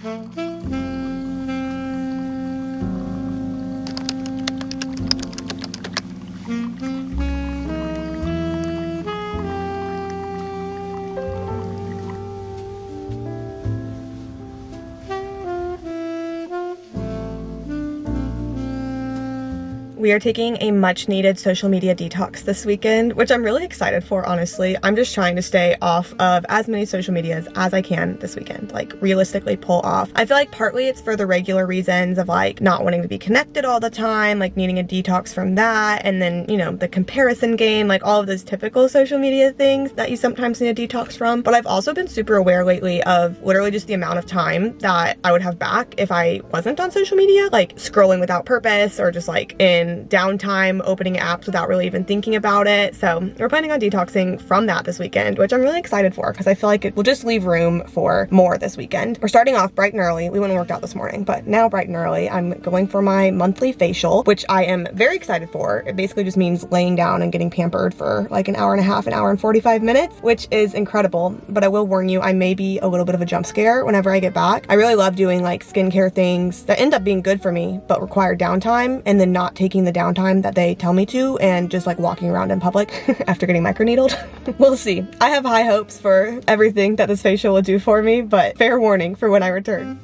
We are taking a much needed social media detox this weekend, which I'm really excited for, honestly. I'm just trying to stay off of as many social medias as I can this weekend, like realistically pull off. I feel like partly it's for the regular reasons of like not wanting to be connected all the time, like needing a detox from that. And then, you know, the comparison game, like all of those typical social media things that you sometimes need a detox from. But I've also been super aware lately of literally just the amount of time that I would have back if I wasn't on social media, like scrolling without purpose or just like in downtime opening apps without really even thinking about it. So we're planning on detoxing from that this weekend, which I'm really excited for because I feel like it will just leave room for more this weekend. We're starting off bright and early. We went and worked out this morning, but now bright and early I'm going for my monthly facial, which I am very excited for. It basically just means laying down and getting pampered for like an hour and a half, an hour and 45 minutes, which is incredible. But I will warn you, I may be a little bit of a jump scare whenever I get back. I really love doing like skincare things that end up being good for me, but require downtime, and then not taking the downtime that they tell me to and just like walking around in public after getting microneedled. We'll see. I have high hopes for everything that this facial will do for me, but fair warning for when I return.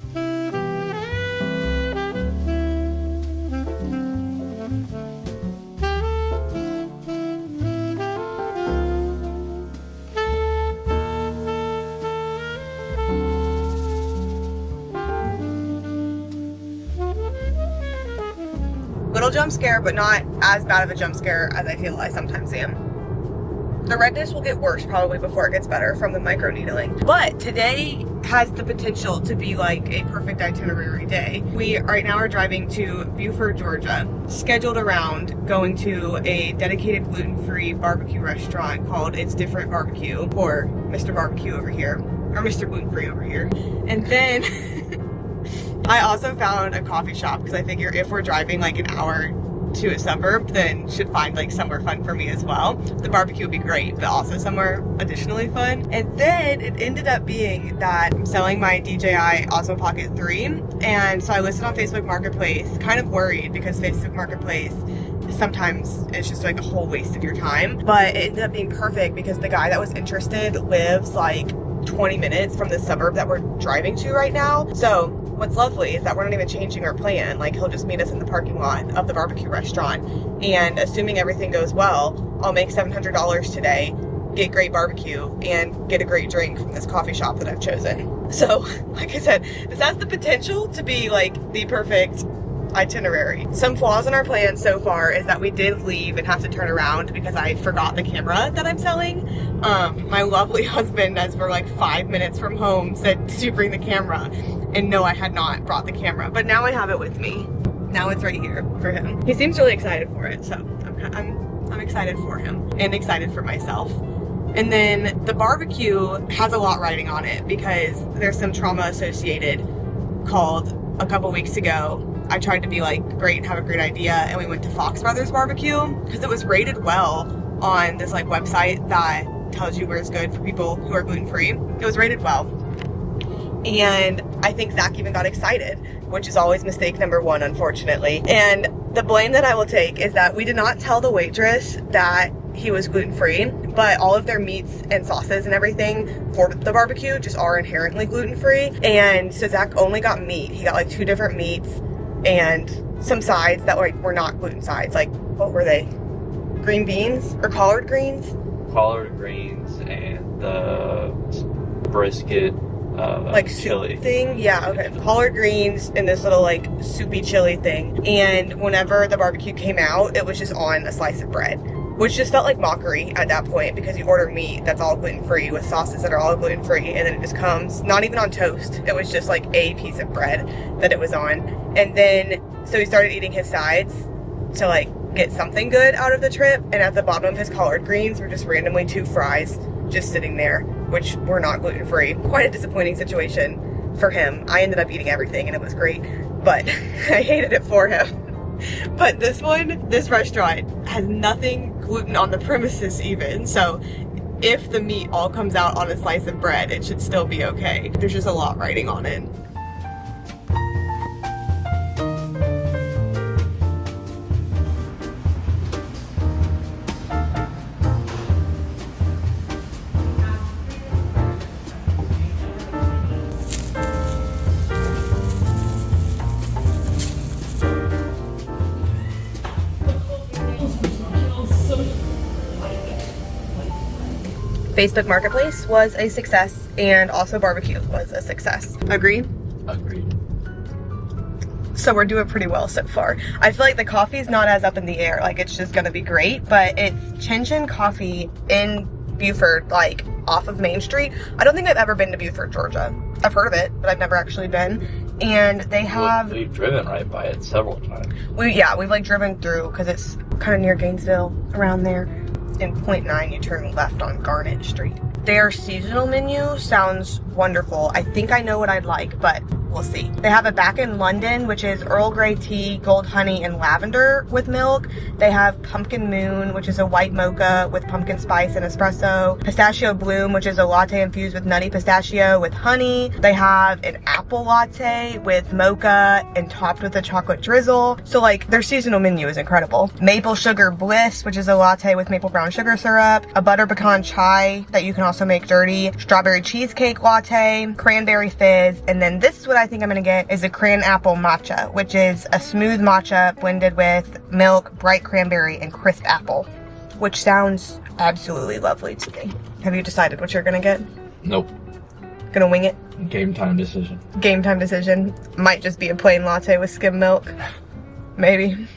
Little jump scare, but not as bad of a jump scare as I feel I sometimes am. The redness will get worse probably before it gets better from the microneedling. But today has the potential to be like a perfect itinerary day. We right now are driving to Buford, Georgia, scheduled around going to a dedicated gluten-free barbecue restaurant called It's Different Barbecue, or Mr. Barbecue over here, or Mr. Gluten-Free over here. And then I also found a coffee shop because I figure if we're driving like an hour to a suburb, then should find like somewhere fun for me as well. The barbecue would be great, but also somewhere additionally fun. And then it ended up being that I'm selling my DJI Osmo Pocket 3. And so I listed on Facebook Marketplace, kind of worried because Facebook Marketplace sometimes it's just like a whole waste of your time. But it ended up being perfect because the guy that was interested lives like 20 minutes from the suburb that we're driving to right now. So what's lovely is that we're not even changing our plan. Like, he'll just meet us in the parking lot of the barbecue restaurant, and assuming everything goes well, I'll make $700 today, get great barbecue, and get a great drink from this coffee shop that I've chosen. So like I said, this has the potential to be like the perfect itinerary. Some flaws in our plan so far is that we did leave and have to turn around because I forgot the camera that I'm selling. My lovely husband, as we're like 5 minutes from home, said, "Did you bring the camera?" And no, I had not brought the camera, but now I have it with me. Now it's right here for him. He seems really excited for it, so I'm excited for him and excited for myself. And then the barbecue has a lot riding on it because there's some trauma associated. Called a couple weeks ago, I tried to be like great and have a great idea, and we went to Fox Brothers Barbecue because it was rated well on this like website that tells you where it's good for people who are gluten-free. It was rated well. And I think Zach even got excited, which is always mistake number one, unfortunately. And the blame that I will take is that we did not tell the waitress that he was gluten-free, but all of their meats and sauces and everything for the barbecue just are inherently gluten-free. And so Zach only got meat. He got like 2 different meats and some sides that like were not gluten sides. Like, what were they? Green beans or collard greens? Collard greens and the brisket like chili soup thing. Yeah, okay. Collard greens and this little like soupy chili thing. And whenever the barbecue came out, it was just on a slice of bread, which just felt like mockery at that point because you order meat that's all gluten-free with sauces that are all gluten-free, and then it just comes not even on toast. It was just like a piece of bread that it was on. And then so he started eating his sides to like get something good out of the trip, and at the bottom of his collard greens were just randomly 2 fries just sitting there, which were not gluten-free. Quite a disappointing situation for him. I ended up eating everything and it was great, but I hated it for him. But this restaurant has nothing gluten on the premises even, so if the meat all comes out on a slice of bread, it should still be okay. There's just a lot riding on it. Facebook Marketplace was a success, and also barbecue was a success. Agree? Agreed. So we're doing pretty well so far. I feel like the coffee's not as up in the air, like it's just gonna be great, but it's Chin Chin Coffee in Buford, like off of Main Street. I don't think I've ever been to Buford, Georgia. I've heard of it, but I've never actually been. And they have... We've driven right by it several times. We've like driven through because it's kind of near Gainesville, around there. In .9, you turn left on Garnet Street. Their seasonal menu sounds wonderful. I think I know what I'd like, but we'll see. They have a back in London, which is Earl Grey tea, gold honey, and lavender with milk. They have Pumpkin Moon, which is a white mocha with pumpkin spice and espresso. Pistachio Bloom, which is a latte infused with nutty pistachio with honey. They have an apple latte with mocha and topped with a chocolate drizzle. So like their seasonal menu is incredible. Maple Sugar Bliss, which is a latte with maple brown sugar syrup. A butter pecan chai that you can also make dirty. Strawberry cheesecake latte, cranberry fizz, and then this is what I think I'm gonna get is a cran apple matcha, which is a smooth matcha blended with milk, bright cranberry, and crisp apple, which sounds absolutely lovely to me. Have you decided what you're gonna get? Nope. Gonna wing it? Game time decision. Game time decision. Might just be a plain latte with skim milk. Maybe.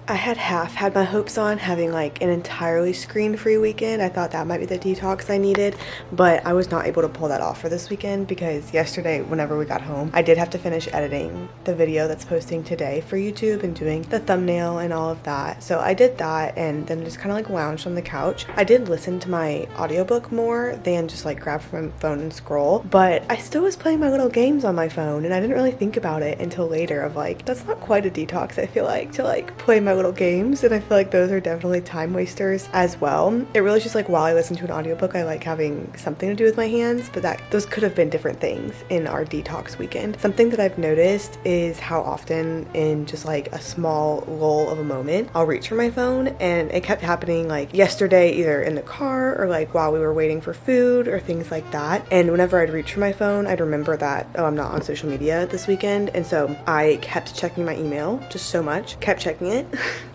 I had my hopes on having like an entirely screen-free weekend. I thought that might be the detox I needed, but I was not able to pull that off for this weekend because yesterday whenever we got home, I did have to finish editing the video that's posting today for YouTube and doing the thumbnail and all of that. So I did that and then just kind of like lounged on the couch. I did listen to my audiobook more than just like grab from my phone and scroll, but I still was playing my little games on my phone and I didn't really think about it until later of like, that's not quite a detox, I feel like, to like play my little games, and I feel like those are definitely time wasters as well. It really is just like while I listen to an audiobook, I like having something to do with my hands, but those could have been different things in our detox weekend. Something that I've noticed is how often in just like a small lull of a moment, I'll reach for my phone, and it kept happening like yesterday, either in the car or like while we were waiting for food or things like that. And whenever I'd reach for my phone, I'd remember that, oh, I'm not on social media this weekend. And so I kept checking my email just so much, kept checking it.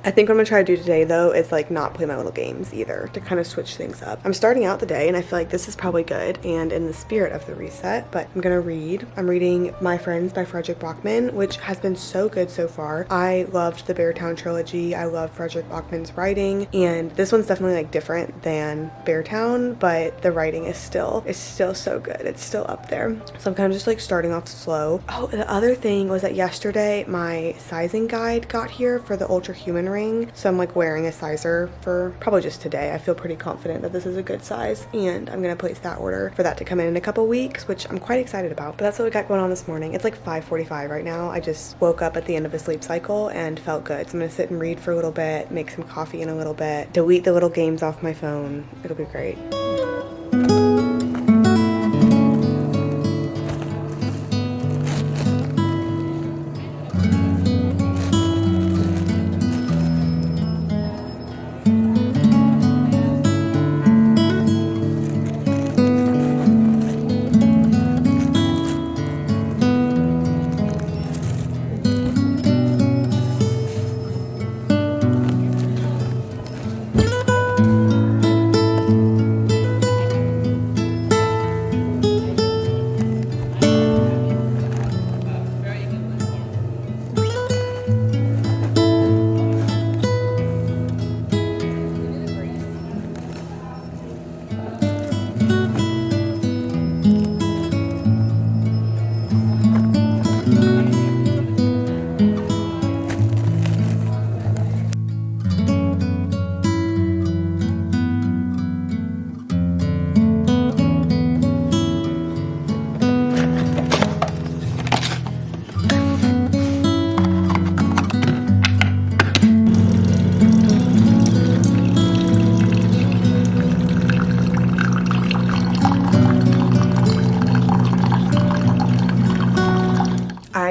I think what I'm gonna try to do today though is like not play my little games either, to kind of switch things up. I'm starting out the day and I feel like this is probably good and in the spirit of the reset, but I'm gonna read. I'm reading My Friends by Fredrik Backman, which has been so good so far. I loved the Beartown trilogy. I love Fredrik Backman's writing, and this one's definitely like different than Beartown, but the writing is still so good. It's still up there. So I'm kind of just like starting off slow. Oh, the other thing was that yesterday my sizing guide got here for the Ultra Human ring, so I'm like wearing a sizer for probably just today. I feel pretty confident that this is a good size, and I'm gonna place that order for that to come in a couple weeks, which I'm quite excited about. But that's what we got going on this morning. It's like 5:45 right now. I just woke up at the end of a sleep cycle and felt good, so I'm gonna sit and read for a little bit, make some coffee in a little bit, delete the little games off my phone. It'll be great.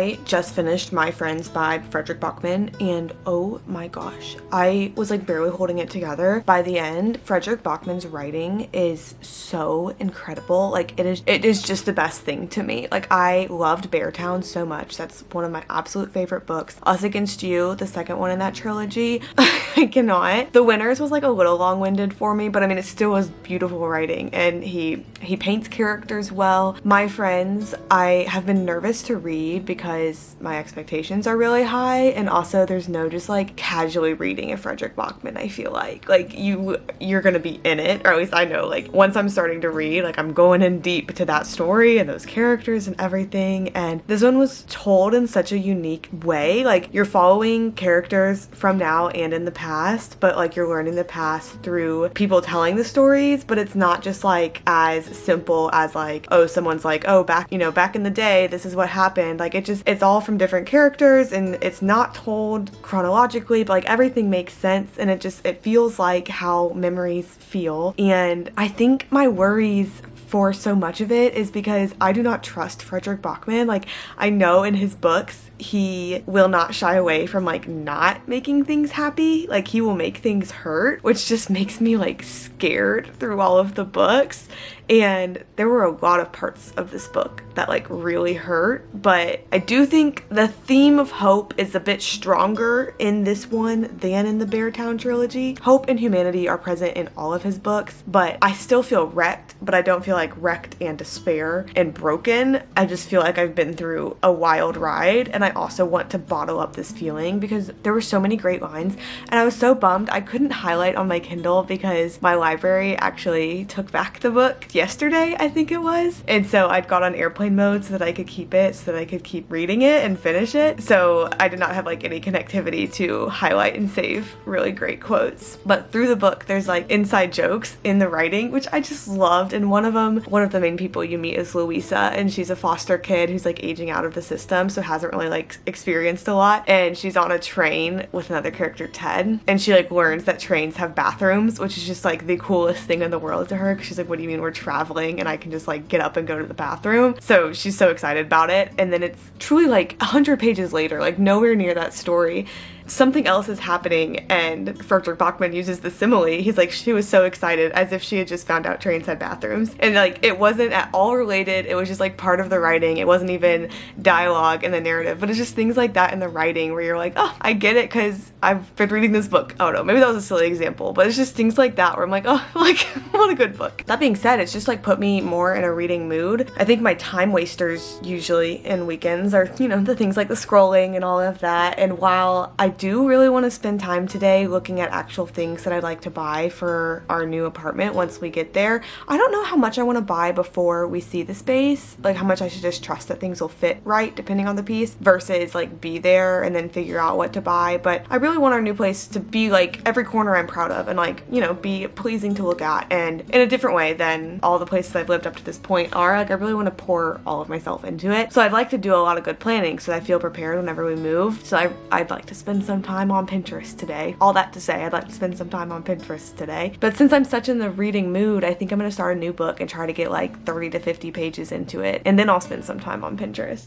I just finished My Friends by Fredrik Backman, and oh my gosh, I was like barely holding it together. By the end, Fredrik Backman's writing is so incredible. Like it is just the best thing to me. Like I loved Beartown so much. That's one of my absolute favorite books. Us Against You, the second one in that trilogy, I cannot. The Winners was like a little long-winded for me, but I mean it still was beautiful writing, and he paints characters well. My Friends, I have been nervous to read because my expectations are really high, and also there's no just like casually reading a Fredrik Backman. I feel like you're gonna be in it, or at least I know, like once I'm starting to read, like I'm going in deep to that story and those characters and everything. And this one was told in such a unique way. Like you're following characters from now and in the past, but like you're learning the past through people telling the stories, but it's not just like as simple as like, oh, someone's like, oh, back in the day, this is what happened. Like it's all from different characters, and it's not told chronologically, but like everything makes sense, and it feels like how memories feel. And I think my worries for so much of it is because I do not trust Fredrik Backman. Like I know in his books he will not shy away from like not making things happy. Like he will make things hurt, which just makes me like scared through all of the books. And there were a lot of parts of this book that like really hurt, but I do think the theme of hope is a bit stronger in this one than in the Beartown trilogy. Hope and humanity are present in all of his books, but I still feel wrecked, but I don't feel like wrecked and despair and broken. I just feel like I've been through a wild ride, and I also want to bottle up this feeling because there were so many great lines, and I was so bummed I couldn't highlight on my Kindle because my library actually took back the book yesterday, I think it was. And so I'd got on airplane mode so that I could keep it, so that I could keep reading it and finish it. So I did not have like any connectivity to highlight and save really great quotes. But through the book, there's like inside jokes in the writing, which I just loved. And one of the main people you meet is Louisa, and she's a foster kid who's like aging out of the system, so hasn't really like experienced a lot. And she's on a train with another character, Ted, and she like learns that trains have bathrooms, which is just like the coolest thing in the world to her, because she's like, what do you mean we're traveling and I can just like get up and go to the bathroom? So she's so excited about it. And then it's truly like 100 pages later, like nowhere near that story, something else is happening, and Fredrik Backman uses the simile. He's like, she was so excited, as if she had just found out trains had bathrooms. And like it wasn't at all related, it was just like part of the writing. It wasn't even dialogue in the narrative, but it's just things like that in the writing where you're like, oh, I get it because I've been reading this book. I don't know, maybe that was a silly example, but it's just things like that where I'm like, oh, like what a good book. That being said, it's just like put me more in a reading mood. I think my time wasters usually in weekends are, the things like the scrolling and all of that. And while I do really want to spend time today looking at actual things that I'd like to buy for our new apartment once we get there, I don't know how much I want to buy before we see the space, like how much I should just trust that things will fit right depending on the piece versus like be there and then figure out what to buy. But I really want our new place to be like every corner I'm proud of and like, be pleasing to look at, and in a different way than all the places I've lived up to this point are. Like I really want to pour all of myself into it. So I'd like to do a lot of good planning so I feel prepared whenever we move. So I'd like to spend some time on Pinterest today. All that to say, I'd like to spend some time on Pinterest today. But since I'm such in the reading mood, I think I'm gonna start a new book and try to get like 30 to 50 pages into it, and then I'll spend some time on Pinterest.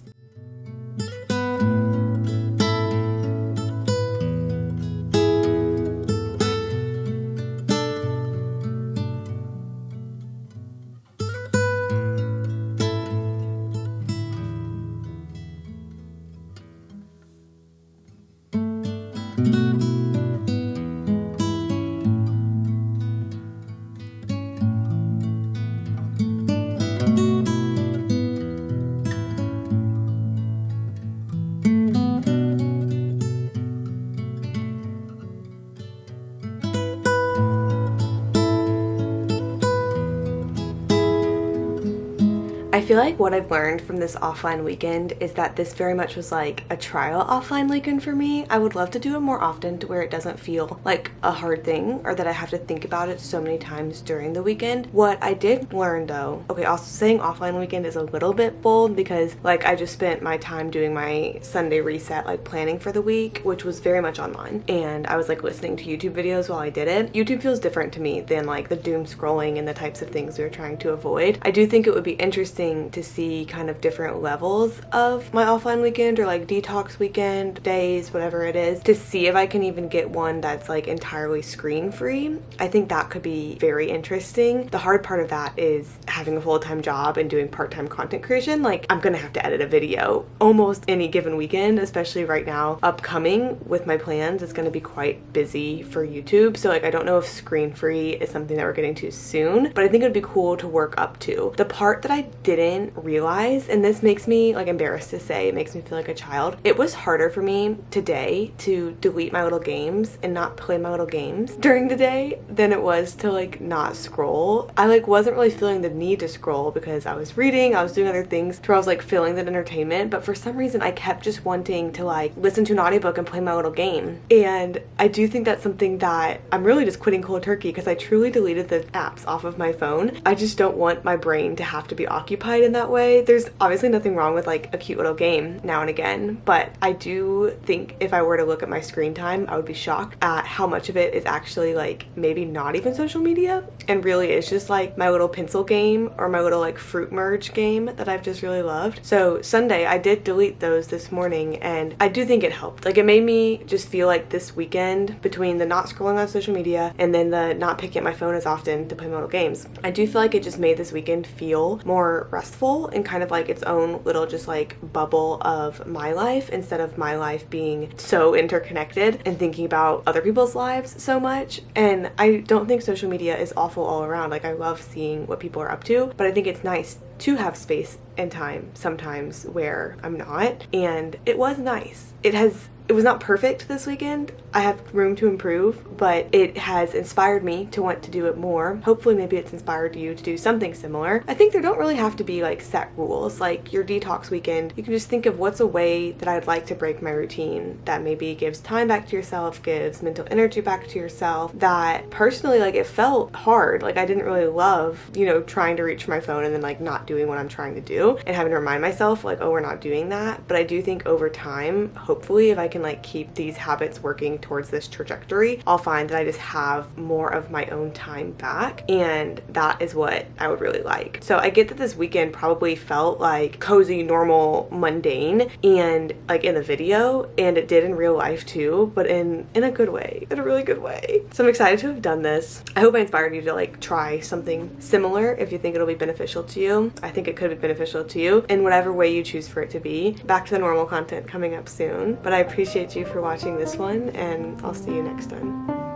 I feel like what I've learned from this offline weekend is that this very much was like a trial offline weekend for me. I would love to do it more often to where it doesn't feel like a hard thing or that I have to think about it so many times during the weekend. What I did learn though, okay, also saying offline weekend is a little bit bold because like I just spent my time doing my Sunday reset, like planning for the week, which was very much online, and I was like listening to YouTube videos while I did it. YouTube feels different to me than like the doom scrolling and the types of things we were trying to avoid. I do think it would be interesting interesting to see kind of different levels of my offline weekend, or like detox weekend days, whatever it is, to see if I can even get one that's like entirely screen free. I think that could be very interesting. The hard part of that is having a full-time job and doing part-time content creation. Like, I'm gonna have to edit a video almost any given weekend, especially right now upcoming with my plans. It's gonna be quite busy for YouTube, so like I don't know if screen free is something that we're getting to soon, but I think it would be cool to work up to. The part that I didn't realize, and this makes me like embarrassed to say, it makes me feel like a child, it was harder for me today to delete my little games and not play my little games during the day than it was to like not scroll. I like wasn't really feeling the need to scroll because I was reading, I was doing other things where I was like feeling that entertainment, but for some reason I kept just wanting to like listen to an audiobook and play my little game. And I do think that's something that I'm really just quitting cold turkey, because I truly deleted the apps off of my phone. I just don't want my brain to have to be occupied in that way. There's obviously nothing wrong with like a cute little game now and again, but I do think if I were to look at my screen time, I would be shocked at how much of it is actually like maybe not even social media and really is just like my little pencil game or my little like fruit merge game that I've just really loved. So Sunday I did delete those this morning, and I do think it helped. Like, it made me just feel like this weekend, between the not scrolling on social media and then the not picking up my phone as often to play my little games, I do feel like it just made this weekend feel more restful and kind of like its own little just like bubble of my life, instead of my life being so interconnected and thinking about other people's lives so much. And I don't think social media is awful all around. Like, I love seeing what people are up to, but I think it's nice to have space and time sometimes where I'm not, and it was nice. It was not perfect this weekend. I have room to improve, but it has inspired me to want to do it more. Hopefully maybe it's inspired you to do something similar. I think there don't really have to be like set rules. Like your detox weekend, you can just think of what's a way that I'd like to break my routine that maybe gives time back to yourself, gives mental energy back to yourself, that personally, like, it felt hard. Like, I didn't really love, you know, trying to reach for my phone and then like not doing what I'm trying to do and having to remind myself like, oh, we're not doing that. But I do think over time, hopefully, if I can like keep these habits working towards this trajectory, I'll find that I just have more of my own time back, and that is what I would really like. So I get that this weekend probably felt like cozy, normal, mundane, and like in the video, and it did in real life too, but in a good way, in a really good way. So I'm excited to have done this. I hope I inspired you to like try something similar if you think it'll be beneficial to you. I think it could be beneficial to you in whatever way you choose for it to be. Back to the normal content coming up soon, but I appreciate you for watching this one, and I'll see you next time.